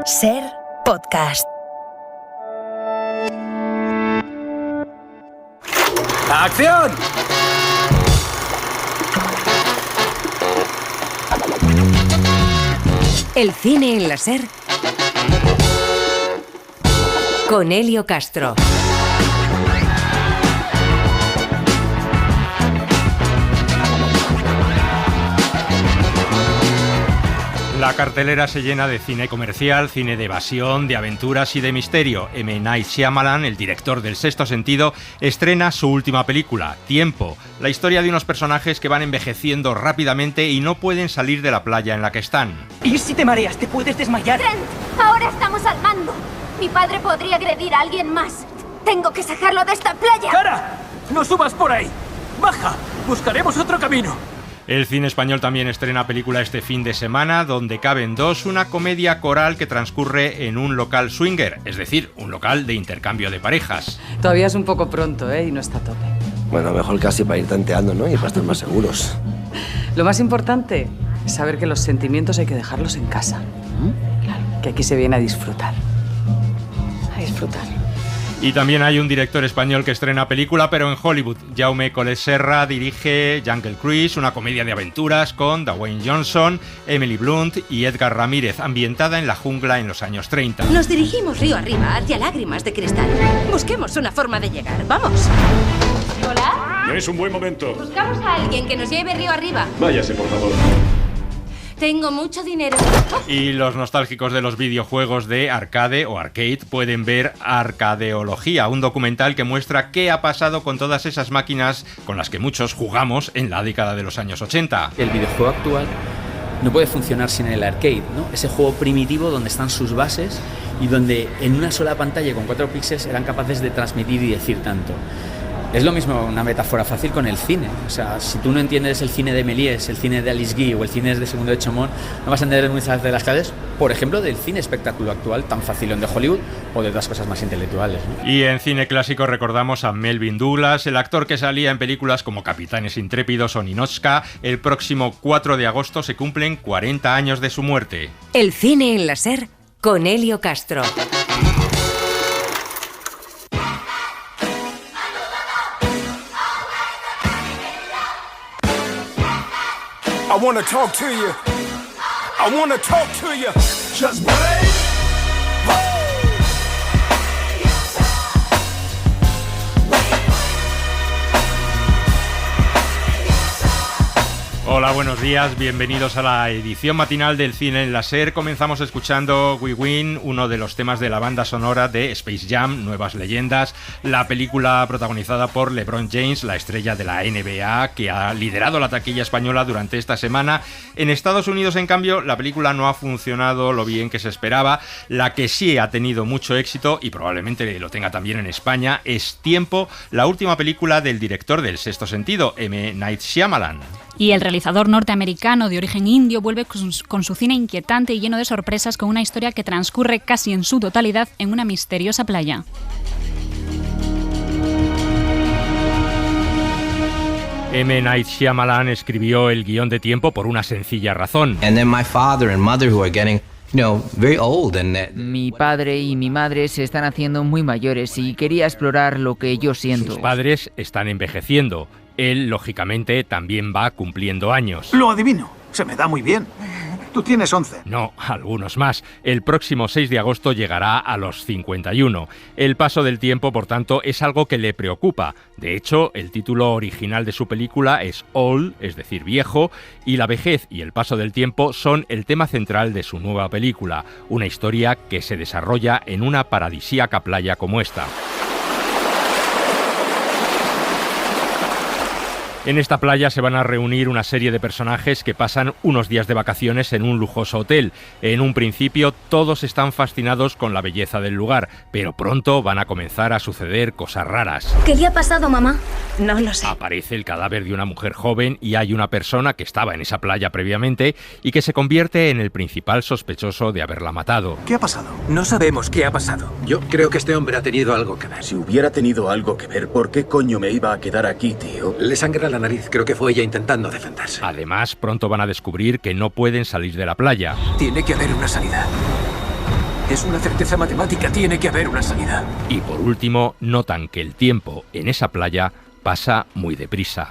Ser Podcast. ¡Acción! El cine en la Ser con Elio Castro. La cartelera se llena de cine comercial, cine de evasión, de aventuras y de misterio. M. Night Shyamalan, el director del Sexto Sentido, estrena su última película, Tiempo, la historia de unos personajes que van envejeciendo rápidamente y no pueden salir de la playa en la que están. ¿Y si te mareas, te puedes desmayar? Trent, ahora estamos al mando. Mi padre podría agredir a alguien más. Tengo que sacarlo de esta playa. ¡Cara! ¡No subas por ahí! ¡Baja! Buscaremos otro camino. El cine español también estrena película este fin de semana, Donde caben dos, una comedia coral que transcurre en un local swinger, es decir, un local de intercambio de parejas. Todavía es un poco pronto, y no está a tope. Bueno, mejor casi para ir tanteando, ¿no? Y para estar más seguros. Lo más importante es saber que los sentimientos hay que dejarlos en casa. Claro, que aquí se viene a disfrutar. A disfrutar. Y también hay un director español que estrena película, pero en Hollywood. Jaume Collet-Serra dirige Jungle Cruise, una comedia de aventuras con Dwayne Johnson, Emily Blunt y Edgar Ramírez, ambientada en la jungla en los años 30. Nos dirigimos río arriba hacia Lágrimas de Cristal. Busquemos una forma de llegar. ¡Vamos! ¿Hola? No es un buen momento. Buscamos a alguien que nos lleve río arriba. Váyase, por favor. Tengo mucho dinero. Y los nostálgicos de los videojuegos de arcade o arcade pueden ver Arcadeología, un documental que muestra qué ha pasado con todas esas máquinas con las que muchos jugamos en la década de los años 80. El videojuego actual no puede funcionar sin el arcade, ¿no? Ese juego primitivo donde están sus bases y donde en una sola pantalla con 4 píxeles eran capaces de transmitir y decir tanto. Es lo mismo, una metáfora fácil con el cine. O sea, si tú no entiendes el cine de Méliès, el cine de Alice Guy o el cine de Segundo de Chaumont, no vas a entender muchas de las claves, por ejemplo, del cine espectáculo actual, tan facilón de Hollywood o de otras cosas más intelectuales, ¿no? Y en cine clásico recordamos a Melvyn Douglas, el actor que salía en películas como Capitanes Intrépidos o Ninotchka. El próximo 4 de agosto se cumplen 40 años de su muerte. El cine en la Ser con Elio Castro. I wanna talk to you. I wanna talk to you. Just wait. Hola, buenos días, bienvenidos a la edición matinal del Cine en la Ser. Comenzamos escuchando We Win, uno de los temas de la banda sonora de Space Jam, Nuevas Leyendas, la película protagonizada por LeBron James, la estrella de la NBA, que ha liderado la taquilla española durante esta semana. En Estados Unidos, en cambio, la película no ha funcionado lo bien que se esperaba. La que sí ha tenido mucho éxito, y probablemente lo tenga también en España, es Tiempo, la última película del director del Sexto Sentido, M. Night Shyamalan. Y el realizador norteamericano de origen indio vuelve con su cine inquietante y lleno de sorpresas, con una historia que transcurre casi en su totalidad en una misteriosa playa. M. Night Shyamalan escribió el guión de Tiempo por una sencilla razón. Mi padre y mi madre se están haciendo muy mayores y quería explorar lo que yo siento. Sus padres están envejeciendo. Él, lógicamente, también va cumpliendo años. Lo adivino. Se me da muy bien. Tú tienes 11. No, algunos más. El próximo 6 de agosto llegará a los 51. El paso del tiempo, por tanto, es algo que le preocupa. De hecho, el título original de su película es Old, es decir, viejo, y la vejez y el paso del tiempo son el tema central de su nueva película. Una historia que se desarrolla en una paradisíaca playa como esta. En esta playa se van a reunir una serie de personajes que pasan unos días de vacaciones en un lujoso hotel. En un principio todos están fascinados con la belleza del lugar, pero pronto van a comenzar a suceder cosas raras. ¿Qué le ha pasado, mamá? No lo sé. Aparece el cadáver de una mujer joven y hay una persona que estaba en esa playa previamente y que se convierte en el principal sospechoso de haberla matado. ¿Qué ha pasado? No sabemos qué ha pasado. Yo creo que este hombre ha tenido algo que ver. Si hubiera tenido algo que ver, ¿por qué coño me iba a quedar aquí, tío? Le sangra la nariz. Creo que fue ella intentando defenderse. Además, pronto van a descubrir que no pueden salir de la playa. Tiene que haber una salida. Es una certeza matemática, tiene que haber una salida. Y por último, notan que el tiempo en esa playa pasa muy deprisa.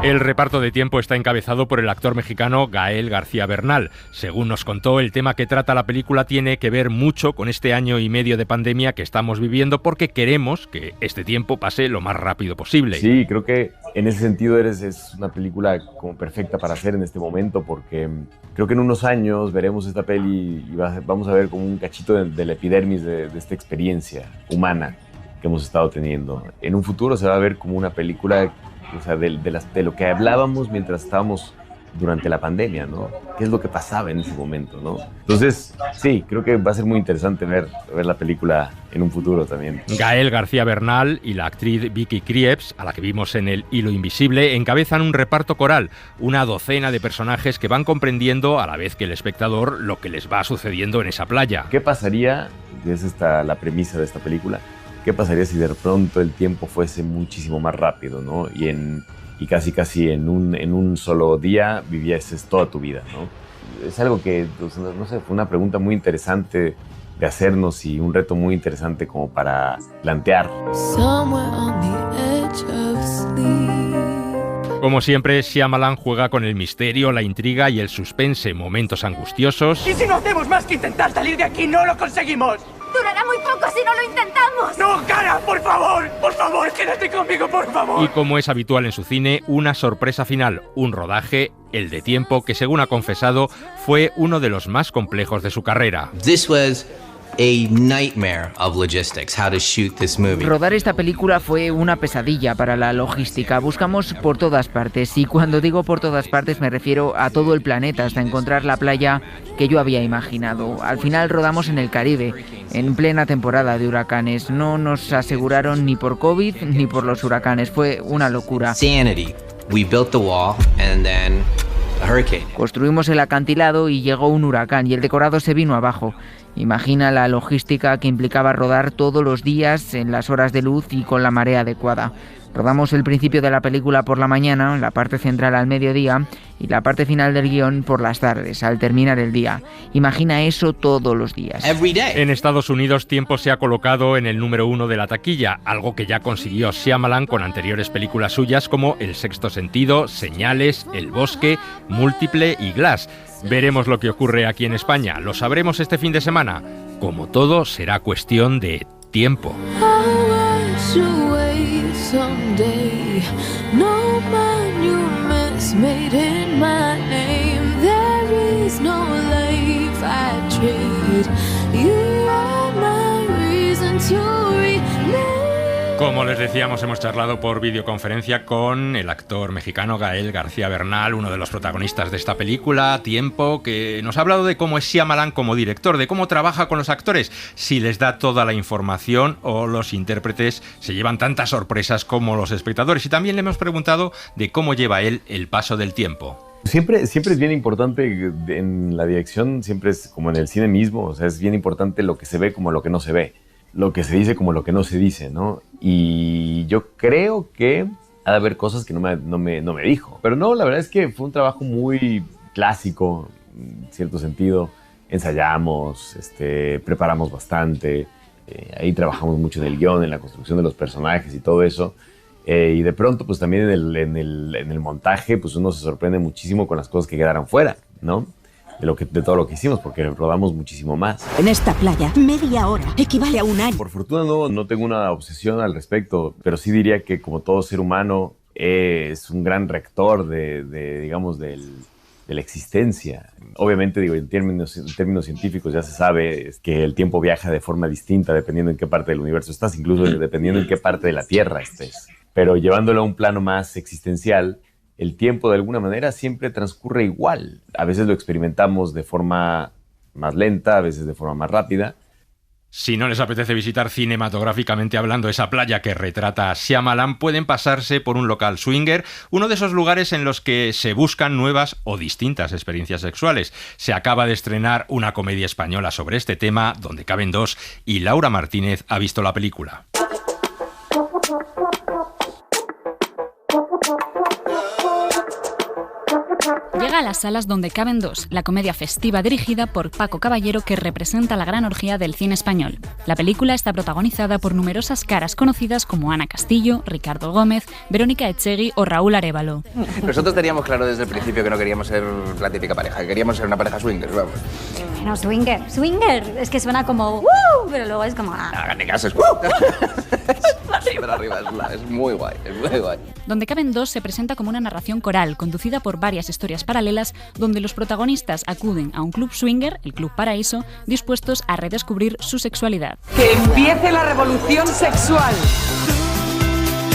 El reparto de Tiempo está encabezado por el actor mexicano Gael García Bernal. Según nos contó, el tema que trata la película tiene que ver mucho con este año y medio de pandemia que estamos viviendo, porque queremos que este tiempo pase lo más rápido posible. Sí, creo que en ese sentido es una película como perfecta para hacer en este momento, porque creo que en unos años veremos esta peli y vamos a ver como un cachito de la epidermis de esta experiencia humana que hemos estado teniendo. En un futuro se va a ver como una película, o sea, de lo que hablábamos mientras estábamos durante la pandemia, ¿no? ¿Qué es lo que pasaba en ese momento, ¿no? Entonces, sí, creo que va a ser muy interesante ver la película en un futuro también. Gael García Bernal y la actriz Vicky Krieps, a la que vimos en El Hilo Invisible, encabezan un reparto coral, una docena de personajes que van comprendiendo a la vez que el espectador lo que les va sucediendo en esa playa. ¿Qué pasaría? Es la premisa de esta película. ¿Qué pasaría si de pronto el tiempo fuese muchísimo más rápido, ¿no? Y casi en un solo día vivieses toda tu vida, ¿no? Es algo que, no sé, fue una pregunta muy interesante de hacernos y un reto muy interesante como para plantear. Como siempre, Shyamalan juega con el misterio, la intriga y el suspense, momentos angustiosos. ¿Y si no hacemos más que intentar salir de aquí, no lo conseguimos? Durará muy poco si no lo intentamos. ¡No, cara! ¡Por favor! ¡Por favor, quédate conmigo, por favor! Y como es habitual en su cine, una sorpresa final, un rodaje, el de Tiempo, que según ha confesado, fue uno de los más complejos de su carrera. This was a nightmare of logistics, how to shoot this movie. Rodar esta película fue una pesadilla para la logística. Buscamos por todas partes, y cuando digo por todas partes me refiero a todo el planeta hasta encontrar la playa que yo había imaginado. Al final rodamos en el Caribe, en plena temporada de huracanes. No nos aseguraron ni por COVID ni por los huracanes. Fue una locura. Sanity. We built the wall and then a hurricane. Construimos el acantilado y llegó un huracán y el decorado se vino abajo. Imagina la logística que implicaba rodar todos los días en las horas de luz y con la marea adecuada. Rodamos el principio de la película por la mañana, la parte central al mediodía y la parte final del guión por las tardes, al terminar el día. Imagina eso todos los días. En Estados Unidos, Tiempo se ha colocado en el número 1 de la taquilla, algo que ya consiguió Shyamalan con anteriores películas suyas como El Sexto Sentido, Señales, El Bosque, Múltiple y Glass. Veremos lo que ocurre aquí en España. Lo sabremos este fin de semana. Como todo, será cuestión de tiempo. Someday, no monuments made in my name. There is no life I trade. You are my reason to remain. Como les decíamos, hemos charlado por videoconferencia con el actor mexicano Gael García Bernal, uno de los protagonistas de esta película, Tiempo, que nos ha hablado de cómo es Shyamalan como director, de cómo trabaja con los actores, si les da toda la información o los intérpretes se llevan tantas sorpresas como los espectadores. Y también le hemos preguntado de cómo lleva él el paso del tiempo. Siempre es bien importante en la dirección, siempre es como en el cine mismo, o sea, es bien importante lo que se ve como lo que no se ve, lo que se dice como lo que no se dice, ¿no? Y yo creo que ha de haber cosas que no me dijo. Pero no, la verdad es que fue un trabajo muy clásico, en cierto sentido. Ensayamos, preparamos bastante, ahí trabajamos mucho en el guión, en la construcción de los personajes y todo eso. Y de pronto, pues también en el montaje, pues uno se sorprende muchísimo con las cosas que quedaron fuera, ¿no? De todo lo que hicimos, porque rodamos muchísimo más. En esta playa, media hora equivale a un año. Por fortuna no tengo una obsesión al respecto, pero sí diría que como todo ser humano es un gran rector de la existencia. Obviamente, en términos científicos ya se sabe que el tiempo viaja de forma distinta dependiendo en qué parte del universo estás, incluso dependiendo en qué parte de la Tierra estés. Pero llevándolo a un plano más existencial, el tiempo de alguna manera siempre transcurre igual. A veces lo experimentamos de forma más lenta, a veces de forma más rápida. Si no les apetece visitar cinematográficamente hablando esa playa que retrata Shyamalan, pueden pasarse por un local swinger, uno de esos lugares en los que se buscan nuevas o distintas experiencias sexuales. Se acaba de estrenar una comedia española sobre este tema, donde caben dos, y Laura Martínez ha visto la película. Llega a las salas Donde caben dos, la comedia festiva dirigida por Paco Caballero que representa la gran orgía del cine español. La película está protagonizada por numerosas caras conocidas como Ana Castillo, Ricardo Gómez, Verónica Echegui o Raúl Arévalo. Nosotros teníamos claro desde el principio que no queríamos ser la típica pareja, que queríamos ser una pareja swinger, vamos. No, swinger, es que suena como pero luego es como Háganme caso, es arriba, es muy guay, es muy guay. Donde caben dos se presenta como una narración coral, conducida por varias historias paralelas, donde los protagonistas acuden a un club swinger, el Club Paraíso, dispuestos a redescubrir su sexualidad. ¡Que empiece la revolución sexual!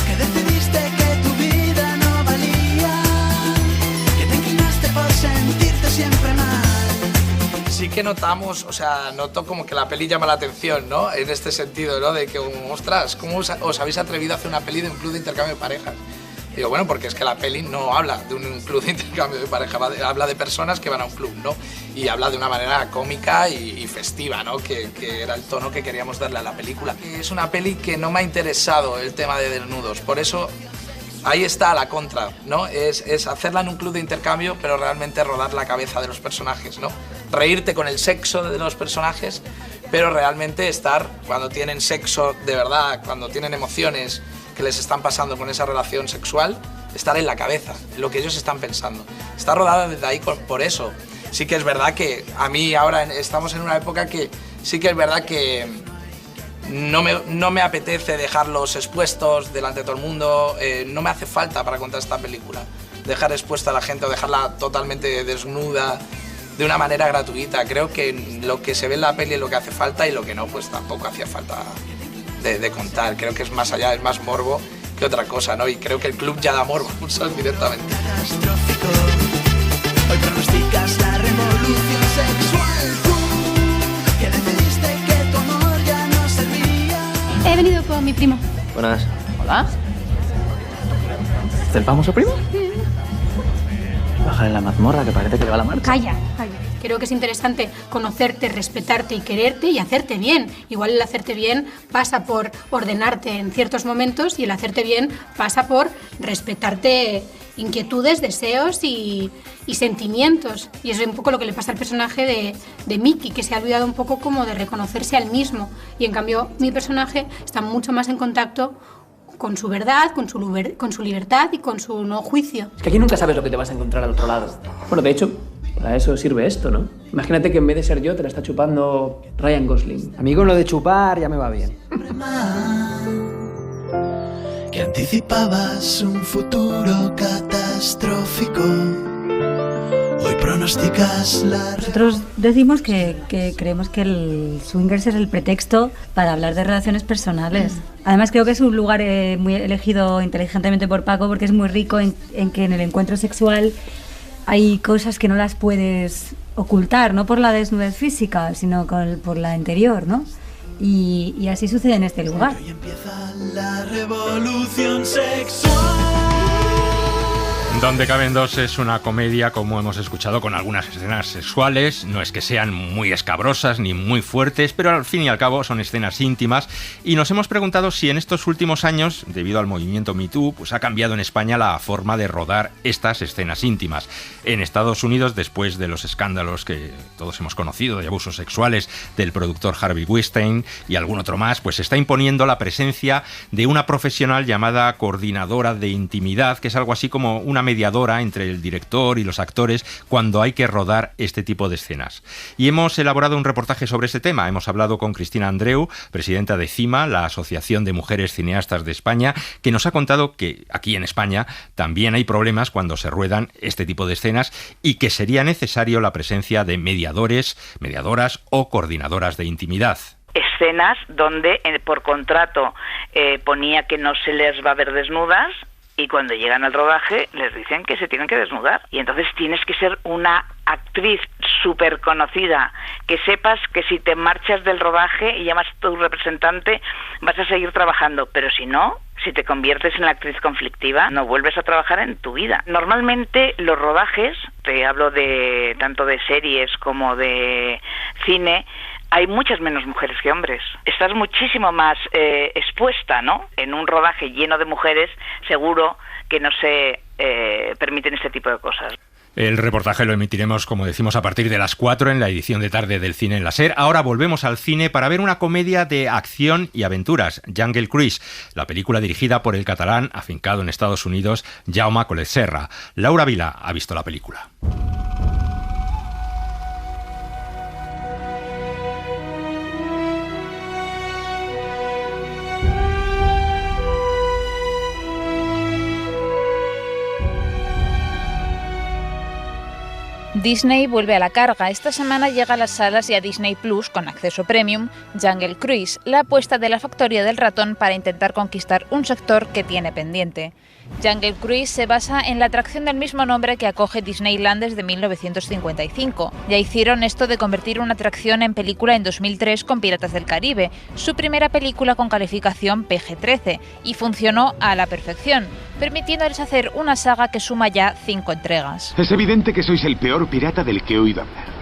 Que decidiste que tu vida no valía, que te inclinaste por sentirte siempre mal. Sí que notamos, noto como que la peli llama la atención, ¿no? En este sentido, ¿no? De que, ostras, ¿cómo os habéis atrevido a hacer una peli de un club de intercambio de parejas? Digo, bueno, porque es que la peli no habla de un club de intercambio de pareja, habla de personas que van a un club, ¿no? Y habla de una manera cómica y festiva, ¿no? Que era el tono que queríamos darle a la película. Es una peli que no me ha interesado el tema de desnudos, por eso ahí está la contra, ¿no? Es hacerla en un club de intercambio, pero realmente rodar la cabeza de los personajes, ¿no? Reírte con el sexo de los personajes, pero realmente estar, cuando tienen sexo de verdad, cuando tienen emociones que les están pasando con esa relación sexual, estar en la cabeza, lo que ellos están pensando. Está rodada desde ahí por eso. Sí que es verdad que a mí ahora estamos en una época que sí que es verdad que no me apetece dejarlos expuestos delante de todo el mundo, no me hace falta para contar esta película. Dejar expuesta a la gente o dejarla totalmente desnuda de una manera gratuita. Creo que lo que se ve en la peli es lo que hace falta y lo que no, pues tampoco hacía falta de contar. Creo que es más allá, es más morbo que otra cosa, ¿no? Y creo que el club ya da morbo, ¿sabes? Directamente. Hoy pronosticas la revolución sexual. Tú, que decidiste que tu amor ya no servía. He venido con mi primo. Buenas. Hola. ¿Es el famoso primo? Bajar en la mazmorra, que parece que le va la marcha. Calla. Creo que es interesante conocerte, respetarte y quererte y hacerte bien. Igual el hacerte bien pasa por ordenarte en ciertos momentos y el hacerte bien pasa por respetarte inquietudes, deseos y sentimientos. Y eso es un poco lo que le pasa al personaje de Mickey, que se ha olvidado un poco como de reconocerse al mismo. Y en cambio mi personaje está mucho más en contacto con su verdad, con su libertad y con su no juicio. Es que aquí nunca sabes lo que te vas a encontrar al otro lado. Bueno, de hecho, para eso sirve esto, ¿no? Imagínate que en vez de ser yo te la está chupando Ryan Gosling. A mí con lo de chupar ya me va bien. Que anticipabas un futuro catastrófico. Hoy pronosticas la... Nosotros decimos que creemos que el swingers es el pretexto para hablar de relaciones personales. Además creo que es un lugar muy elegido inteligentemente por Paco porque es muy rico en que en el encuentro sexual hay cosas que no las puedes ocultar, no por la desnudez física, sino por la interior, ¿no? Y así sucede en este lugar. Hoy empieza la revolución sexual. Donde caben dos es una comedia, como hemos escuchado, con algunas escenas sexuales. No es que sean muy escabrosas ni muy fuertes, pero al fin y al cabo son escenas íntimas. Y nos hemos preguntado si en estos últimos años, debido al movimiento Me Too, pues ha cambiado en España la forma de rodar estas escenas íntimas. En Estados Unidos, después de los escándalos que todos hemos conocido de abusos sexuales del productor Harvey Weinstein y algún otro más, pues se está imponiendo la presencia de una profesional llamada coordinadora de intimidad, que es algo así como una mediadora entre el director y los actores cuando hay que rodar este tipo de escenas. Y hemos elaborado un reportaje sobre este tema. Hemos hablado con Cristina Andreu, presidenta de CIMA, la Asociación de Mujeres Cineastas de España, que nos ha contado que aquí en España también hay problemas cuando se ruedan este tipo de escenas y que sería necesario la presencia de mediadores, mediadoras o coordinadoras de intimidad. Escenas donde por contrato ponía que no se les va a ver desnudas, y cuando llegan al rodaje les dicen que se tienen que desnudar. Y entonces tienes que ser una actriz súper conocida, que sepas que si te marchas del rodaje y llamas a tu representante vas a seguir trabajando, pero si no, si te conviertes en la actriz conflictiva, no vuelves a trabajar en tu vida. Normalmente los rodajes, te hablo de tanto de series como de cine, hay muchas menos mujeres que hombres. Estás muchísimo más expuesta, ¿no? En un rodaje lleno de mujeres, seguro que no se permiten este tipo de cosas. El reportaje lo emitiremos, como decimos, a partir de las 4 en la edición de tarde del Cine en la SER. Ahora volvemos al cine para ver una comedia de acción y aventuras, Jungle Cruise, la película dirigida por el catalán afincado en Estados Unidos, Jaume Collet-Serra. Laura Vila ha visto la película. Disney vuelve a la carga. Esta semana llega a las salas y a Disney Plus, con acceso premium, Jungle Cruise, la apuesta de la factoría del ratón para intentar conquistar un sector que tiene pendiente. Jungle Cruise se basa en la atracción del mismo nombre que acoge Disneyland desde 1955. Ya hicieron esto de convertir una atracción en película en 2003 con Piratas del Caribe, su primera película con calificación PG-13, y funcionó a la perfección, permitiéndoles hacer una saga que suma ya 5 entregas. Es evidente que sois el peor pirata del que he oído hablar.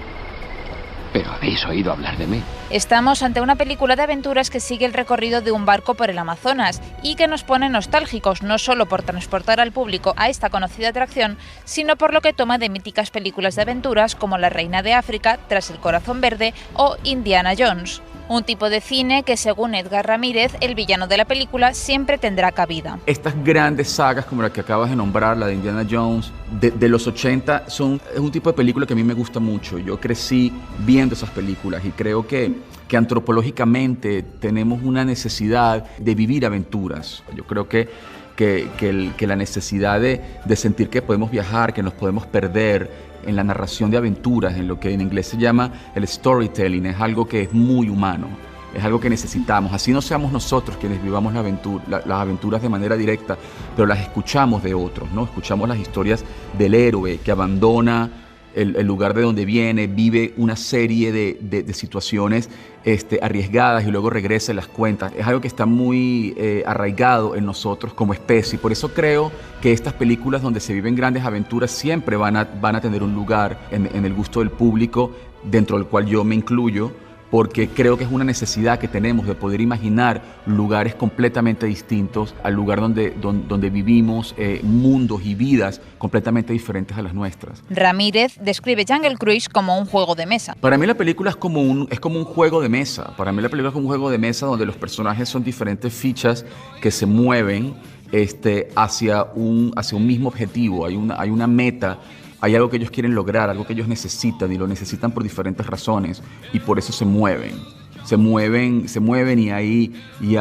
Pero habéis oído hablar de mí. Estamos ante una película de aventuras que sigue el recorrido de un barco por el Amazonas y que nos pone nostálgicos, no solo por transportar al público a esta conocida atracción, sino por lo que toma de míticas películas de aventuras como La Reina de África, Tras el Corazón Verde o Indiana Jones. Un tipo de cine que, según Edgar Ramírez, el villano de la película, siempre tendrá cabida. Estas grandes sagas como la que acabas de nombrar, la de Indiana Jones, de los 80, es un tipo de película que a mí me gusta mucho. Yo crecí viendo esas películas y creo que antropológicamente tenemos una necesidad de vivir aventuras. Yo creo que la necesidad de sentir que podemos viajar, que nos podemos perder en la narración de aventuras, en lo que en inglés se llama el storytelling, es algo que es muy humano, es algo que necesitamos. Así no seamos nosotros quienes vivamos las aventuras de manera directa, pero las escuchamos de otros, ¿no? Escuchamos las historias del héroe que abandona el lugar de donde viene, vive una serie de situaciones arriesgadas y luego regresa y las cuenta. Es algo que está muy arraigado en nosotros como especie. Por eso creo que estas películas donde se viven grandes aventuras siempre van a tener un lugar en el gusto del público, dentro del cual yo me incluyo, porque creo que es una necesidad que tenemos de poder imaginar lugares completamente distintos al lugar donde vivimos, mundos y vidas completamente diferentes a las nuestras. Ramírez describe Jungle Cruise como un juego de mesa. Para mí la película es como un juego de mesa. Para mí la película es como un juego de mesa donde los personajes son diferentes fichas que se mueven hacia un mismo objetivo. Hay una meta. Hay algo que ellos quieren lograr, algo que ellos necesitan y lo necesitan por diferentes razones y por eso se mueven y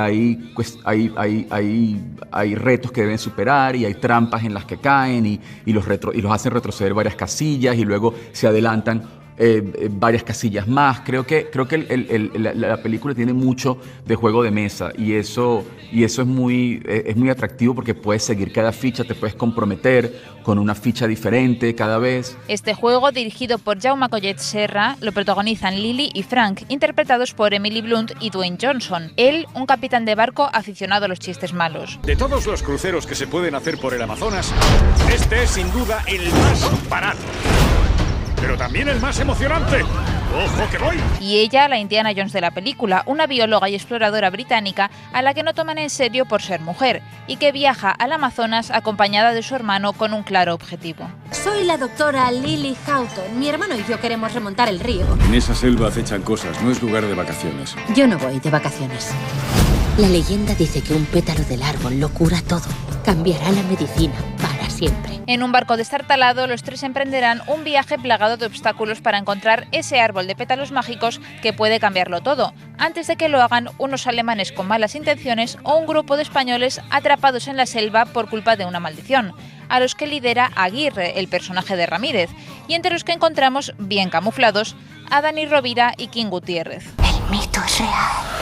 hay retos que deben superar y hay trampas en las que caen y los hacen retroceder varias casillas y luego se adelantan varias casillas más. Creo que la película tiene mucho de juego de mesa y eso es muy atractivo porque puedes seguir cada ficha, te puedes comprometer con una ficha diferente cada vez. Este juego, dirigido por Jaume Collet-Serra, lo protagonizan Lily y Frank, interpretados por Emily Blunt y Dwayne Johnson. Él, un capitán de barco aficionado a los chistes malos. De todos los cruceros que se pueden hacer por el Amazonas, este es sin duda el más barato. Pero también el más emocionante. ¡Ojo que voy! Y ella, la Indiana Jones de la película, una bióloga y exploradora británica a la que no toman en serio por ser mujer y que viaja al Amazonas acompañada de su hermano con un claro objetivo. Soy la doctora Lily Houghton. Mi hermano y yo queremos remontar el río. En esa selva acechan cosas, no es lugar de vacaciones. Yo no voy de vacaciones. La leyenda dice que un pétalo del árbol lo cura todo. Cambiará la medicina para siempre. En un barco destartalado, los tres emprenderán un viaje plagado de obstáculos para encontrar ese árbol de pétalos mágicos que puede cambiarlo todo, antes de que lo hagan unos alemanes con malas intenciones o un grupo de españoles atrapados en la selva por culpa de una maldición, a los que lidera Aguirre, el personaje de Ramírez, y entre los que encontramos, bien camuflados, a Dani Rovira y King Gutiérrez. El mito es real.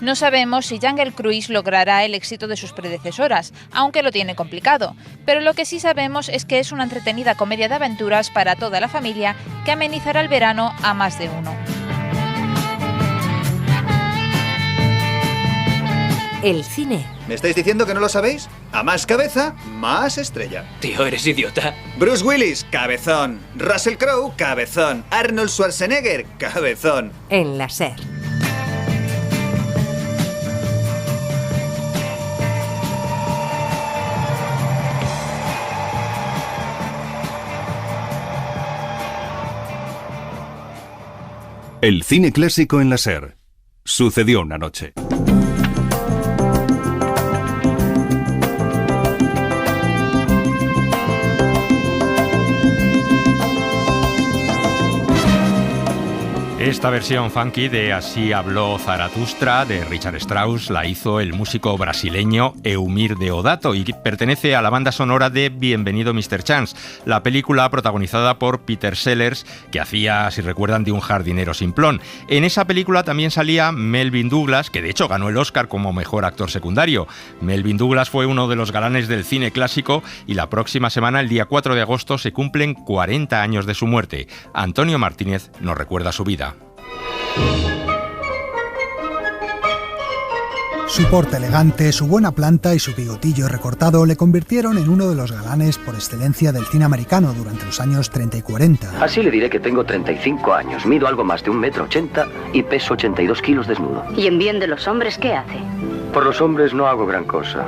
No sabemos si Jungle Cruise logrará el éxito de sus predecesoras, aunque lo tiene complicado, pero lo que sí sabemos es que es una entretenida comedia de aventuras para toda la familia que amenizará el verano a más de uno. El cine. ¿Me estáis diciendo que no lo sabéis? A más cabeza, más estrella. Tío, eres idiota. Bruce Willis, cabezón. Russell Crowe, cabezón. Arnold Schwarzenegger, cabezón. En la SER. El cine clásico en la SER. Sucedió una noche. Esta versión funky de Así habló Zaratustra de Richard Strauss la hizo el músico brasileño Eumir Deodato y pertenece a la banda sonora de Bienvenido Mr. Chance, la película protagonizada por Peter Sellers que hacía, si recuerdan, de un jardinero simplón. En esa película también salía Melvyn Douglas, que de hecho ganó el Oscar como mejor actor secundario. Melvyn Douglas fue uno de los galanes del cine clásico y la próxima semana, el día 4 de agosto, se cumplen 40 años de su muerte. Antonio Martínez nos recuerda su vida. Su porte elegante, su buena planta y su bigotillo recortado le convirtieron en uno de los galanes por excelencia del cine americano durante los años 30 y 40. Así le diré que tengo 35 años, mido algo más de 1,80 m y peso 82 kilos desnudo. ¿Y en bien de los hombres qué hace? Por los hombres no hago gran cosa,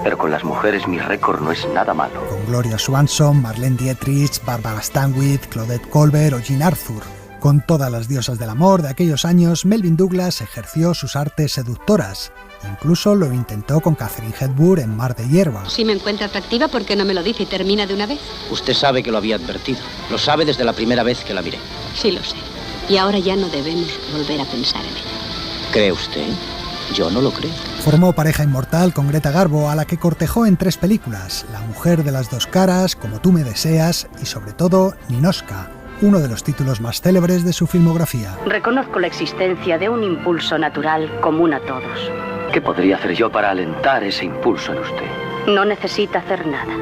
pero con las mujeres mi récord no es nada malo. Con Gloria Swanson, Marlene Dietrich, Barbara Stanwyck, Claudette Colbert o Jean Arthur. Con todas las diosas del amor de aquellos años, Melvyn Douglas ejerció sus artes seductoras. Incluso lo intentó con Katharine Hepburn en Mar de Hierba. Si me encuentra atractiva, ¿por qué no me lo dice y termina de una vez? Usted sabe que lo había advertido. Lo sabe desde la primera vez que la miré. Sí, lo sé. Y ahora ya no debemos volver a pensar en ella. ¿Cree usted? Yo no lo creo. Formó pareja inmortal con Greta Garbo, a la que cortejó en 3 películas: La mujer de las dos caras, Como tú me deseas y, sobre todo, Ninotchka, uno de los títulos más célebres de su filmografía. Reconozco la existencia de un impulso natural común a todos. ¿Qué podría hacer yo para alentar ese impulso en usted? No necesita hacer nada.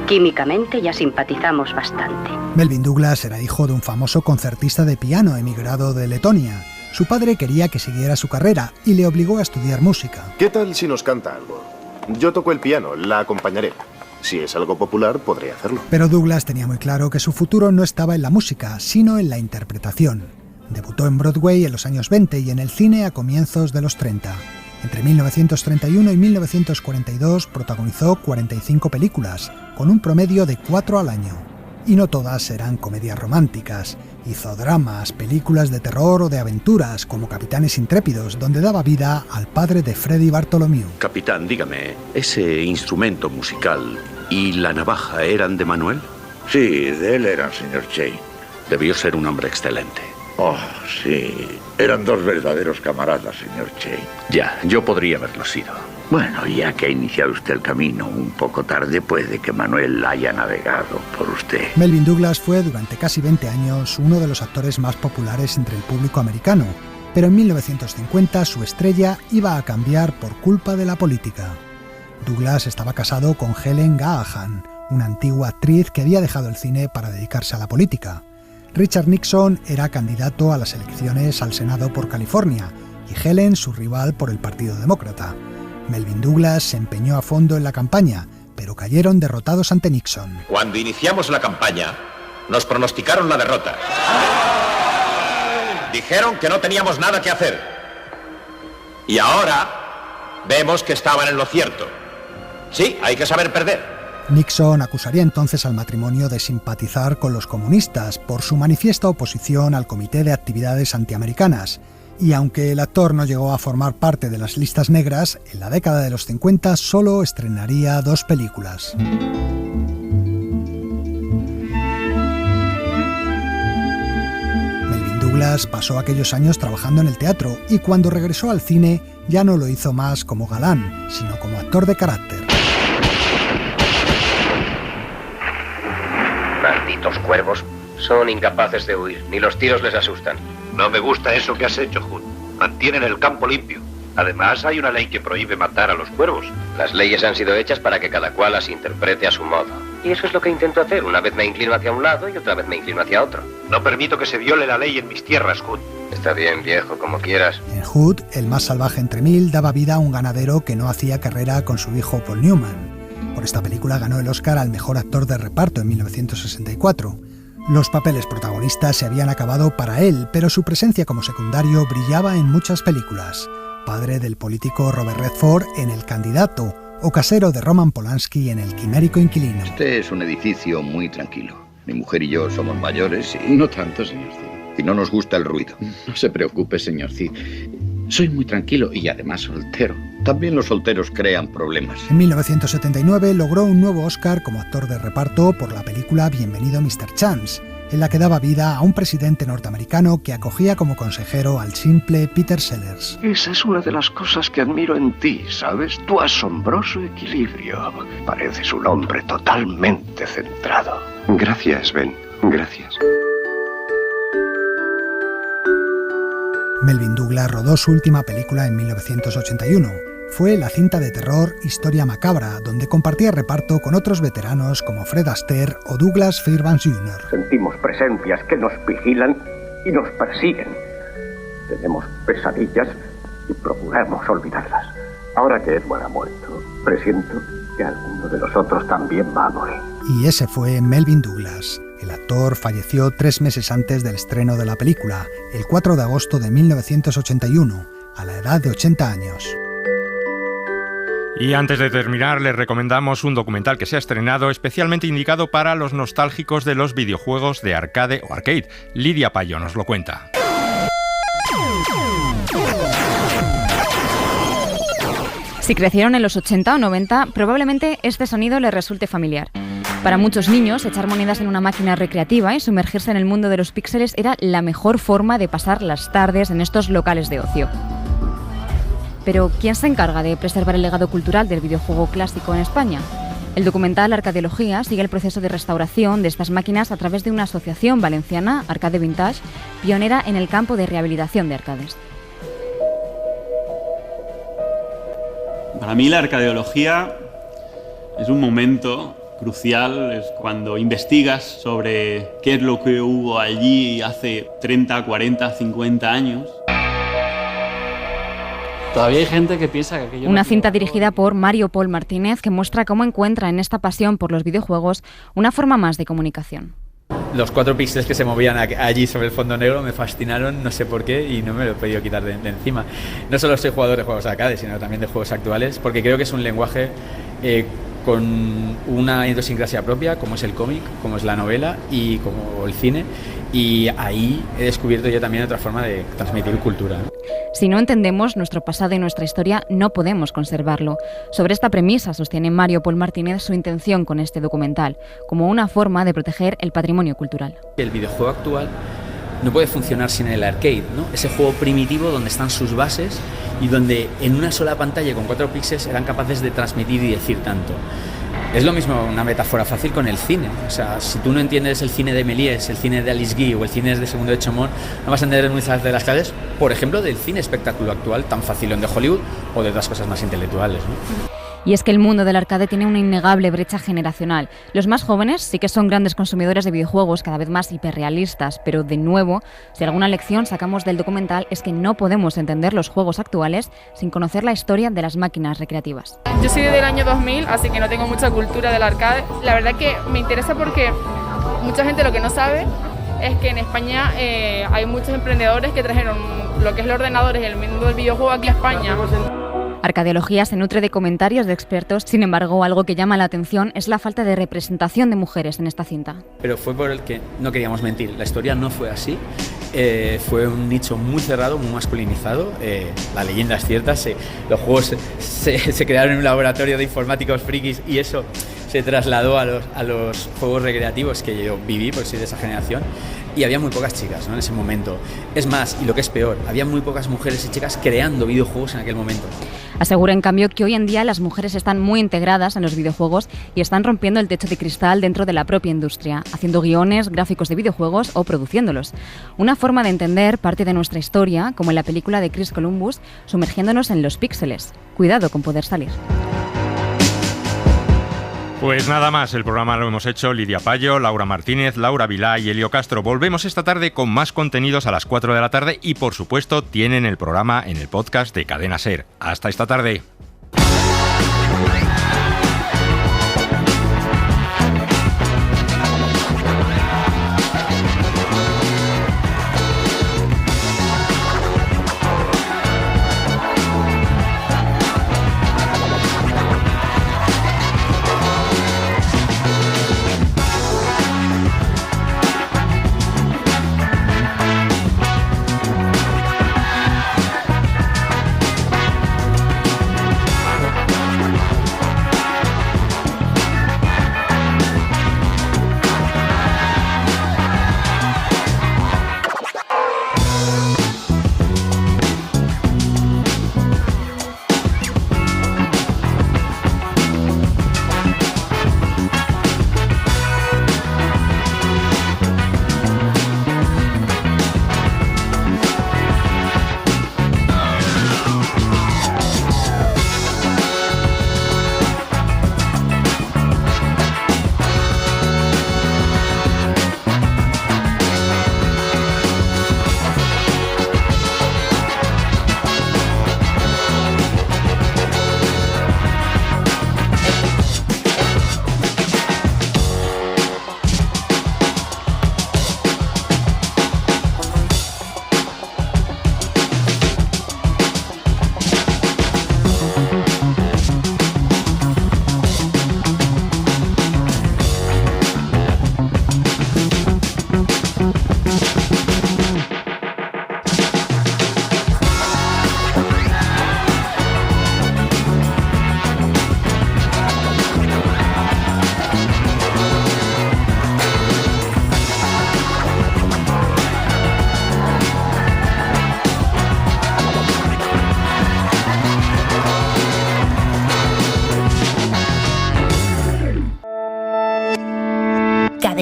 Químicamente ya simpatizamos bastante. Melvyn Douglas era hijo de un famoso concertista de piano emigrado de Letonia. Su padre quería que siguiera su carrera y le obligó a estudiar música. ¿Qué tal si nos canta algo? Yo toco el piano, la acompañaré. Si es algo popular, podré hacerlo. Pero Douglas tenía muy claro que su futuro no estaba en la música, sino en la interpretación. Debutó en Broadway en los años 20 y en el cine a comienzos de los 30. Entre 1931 y 1942 protagonizó 45 películas, con un promedio de 4 al año. Y no todas eran comedias románticas. Hizo dramas, películas de terror o de aventuras, como Capitanes Intrépidos, donde daba vida al padre de Freddie Bartholomew. Capitán, dígame, ¿ese instrumento musical y la navaja eran de Manuel? Sí, de él eran, señor Che. Debió ser un hombre excelente. Oh, sí. Eran 2 verdaderos camaradas, señor Che. Ya, yo podría haberlo sido. Bueno, ya que ha iniciado usted el camino un poco tarde, puede que Manuel haya navegado por usted. Melvyn Douglas fue durante casi 20 años uno de los actores más populares entre el público americano, pero en 1950 su estrella iba a cambiar por culpa de la política. Douglas estaba casado con Helen Gahan, una antigua actriz que había dejado el cine para dedicarse a la política. Richard Nixon era candidato a las elecciones al Senado por California y Helen su rival por el Partido Demócrata. Melvyn Douglas se empeñó a fondo en la campaña, pero cayeron derrotados ante Nixon. Cuando iniciamos la campaña, nos pronosticaron la derrota. Dijeron que no teníamos nada que hacer. Y ahora vemos que estaban en lo cierto. Sí, hay que saber perder. Nixon acusaría entonces al matrimonio de simpatizar con los comunistas por su manifiesta oposición al Comité de Actividades Antiamericanas. Y aunque el actor no llegó a formar parte de las listas negras, en la década de los 50 solo estrenaría 2 películas. Melvyn Douglas pasó aquellos años trabajando en el teatro y cuando regresó al cine ya no lo hizo más como galán, sino como actor de carácter. Malditos cuervos. Son incapaces de huir, ni los tiros les asustan. No me gusta eso que has hecho, Hood. Mantienen el campo limpio. Además, hay una ley que prohíbe matar a los cuervos. Las leyes han sido hechas para que cada cual las interprete a su modo. Y eso es lo que intento hacer. Una vez me inclino hacia un lado y otra vez me inclino hacia otro. No permito que se viole la ley en mis tierras, Hood. Está bien, viejo, como quieras. En Hood, el más salvaje entre mil daba vida a un ganadero que no hacía carrera con su hijo Paul Newman. Por esta película ganó el Oscar al mejor actor de reparto en 1964. Los papeles protagonistas se habían acabado para él, pero su presencia como secundario brillaba en muchas películas. Padre del político Robert Redford en El candidato, o casero de Roman Polanski en El quimérico inquilino. Este es un edificio muy tranquilo. Mi mujer y yo somos mayores y... No tanto, señor Steele. y no nos gusta el ruido. No se preocupe, señor Cid. Soy muy tranquilo y además soltero. También los solteros crean problemas. En 1979 logró un nuevo Oscar como actor de reparto por la película Bienvenido Mr. Chance, en la que daba vida a un presidente norteamericano que acogía como consejero al simple Peter Sellers. Esa es una de las cosas que admiro en ti, ¿sabes? Tu asombroso equilibrio. Pareces un hombre totalmente centrado. Gracias, Ben. Gracias. Melvyn Douglas rodó su última película en 1981. Fue la cinta de terror Historia Macabra, donde compartía reparto con otros veteranos como Fred Astaire o Douglas Fairbanks Jr. Sentimos presencias que nos vigilan y nos persiguen. Tenemos pesadillas y procuramos olvidarlas. Ahora que Edward ha muerto, presiento que alguno de nosotros también va a morir. Y ese fue Melvyn Douglas. El actor falleció 3 meses antes del estreno de la película, el 4 de agosto de 1981, a la edad de 80 años. Y antes de terminar, les recomendamos un documental que se ha estrenado especialmente indicado para los nostálgicos de los videojuegos de arcade o arcade. Lidia Payo nos lo cuenta. Si crecieron en los 80 o 90, probablemente este sonido les resulte familiar. Para muchos niños, echar monedas en una máquina recreativa y sumergirse en el mundo de los píxeles era la mejor forma de pasar las tardes en estos locales de ocio. Pero, ¿quién se encarga de preservar el legado cultural del videojuego clásico en España? El documental Arcadeología sigue el proceso de restauración de estas máquinas a través de una asociación valenciana, Arcade Vintage, pionera en el campo de rehabilitación de arcades. Para mí la arcadeología es un momento crucial, es cuando investigas sobre qué es lo que hubo allí hace 30, 40, 50 años. Todavía hay gente que piensa que aquello... Una cinta dirigida por Mario Paul Martínez que muestra cómo encuentra en esta pasión por los videojuegos una forma más de comunicación. Los 4 píxeles que se movían allí sobre el fondo negro me fascinaron, no sé por qué, y no me lo he podido quitar de encima. No solo soy jugador de juegos arcade, sino también de juegos actuales, porque creo que es un lenguaje con una idiosincrasia propia, como es el cómic, como es la novela y como el cine, y ahí he descubierto yo también otra forma de transmitir cultura. Si no entendemos nuestro pasado y nuestra historia, no podemos conservarlo. Sobre esta premisa sostiene Mario Paul Martínez su intención con este documental, como una forma de proteger el patrimonio cultural. El videojuego actual no puede funcionar sin el arcade, ¿no? Ese juego primitivo donde están sus bases y donde en una sola pantalla con 4 píxeles eran capaces de transmitir y decir tanto. Es lo mismo, una metáfora fácil con el cine. O sea, si tú no entiendes el cine de Méliès, el cine de Alice Guy o el cine de Segundo de Chaumont, no vas a entender muchas de las claves, por ejemplo, del cine espectáculo actual, tan facilón de Hollywood o de otras cosas más intelectuales, ¿no? Y es que el mundo del arcade tiene una innegable brecha generacional. Los más jóvenes sí que son grandes consumidores de videojuegos, cada vez más hiperrealistas, pero de nuevo, si alguna lección sacamos del documental es que no podemos entender los juegos actuales sin conocer la historia de las máquinas recreativas. Yo soy del año 2000, así que no tengo mucha cultura del arcade. La verdad que me interesa porque mucha gente lo que no sabe es que en España hay muchos emprendedores que trajeron lo que es los ordenadores y el mundo del videojuego aquí a España. Arcadeología se nutre de comentarios de expertos, sin embargo, algo que llama la atención es la falta de representación de mujeres en esta cinta. Pero fue por el que no queríamos mentir, la historia no fue así, fue un nicho muy cerrado, muy masculinizado, la leyenda es cierta, los juegos se crearon en un laboratorio de informáticos frikis y eso se trasladó a los juegos recreativos que yo viví, porque soy de esa generación, y había muy pocas chicas, ¿no? En ese momento. Es más, y lo que es peor, había muy pocas mujeres y chicas creando videojuegos en aquel momento. Asegura en cambio que hoy en día las mujeres están muy integradas en los videojuegos y están rompiendo el techo de cristal dentro de la propia industria, haciendo guiones, gráficos de videojuegos o produciéndolos. Una forma de entender parte de nuestra historia, como en la película de Chris Columbus, sumergiéndonos en los píxeles. Cuidado con poder salir. Pues nada más, el programa lo hemos hecho Lidia Payo, Laura Martínez, Laura Vilá y Elio Castro. Volvemos esta tarde con más contenidos a las 4 de la tarde y, por supuesto, tienen el programa en el podcast de Cadena SER. Hasta esta tarde.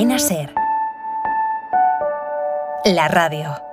Cadena SER. La radio.